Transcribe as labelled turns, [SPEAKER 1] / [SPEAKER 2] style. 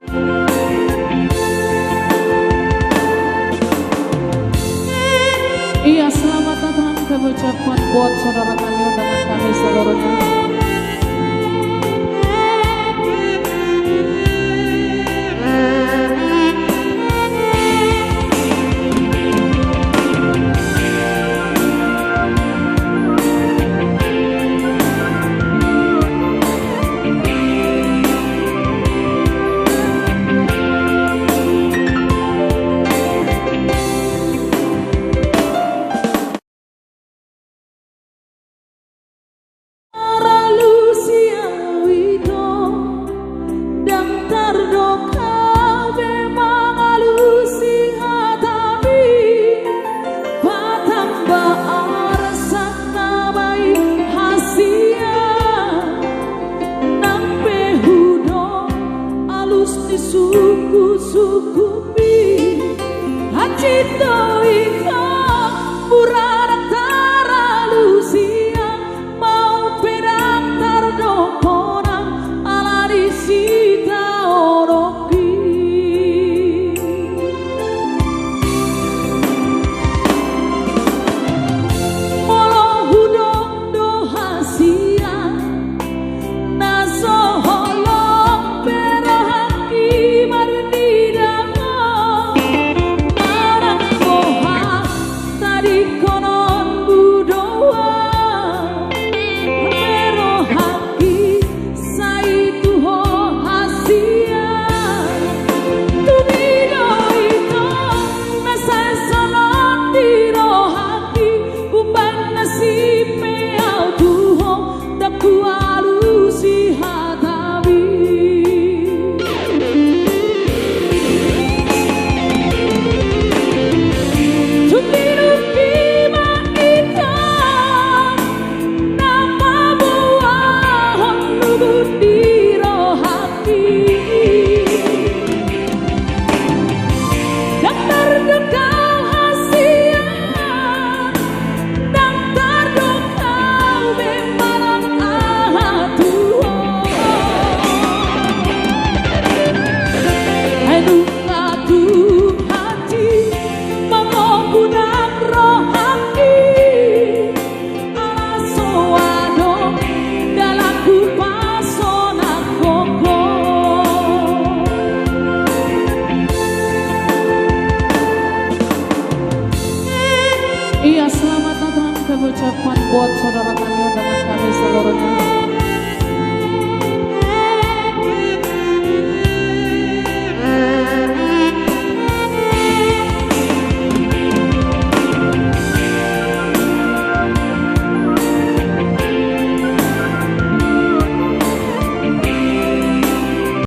[SPEAKER 1] Iya, selamat datang kami ucapkan buat saudara kami, undangan kami seluruhnya. Suku-suku mi hacito ika murara taralusia mau pedang tardopona ala disita oroki molo hudong do hasia naso Iya, selamat datang kami ucapkan buat saudara kami, undangan kami seluruhnya.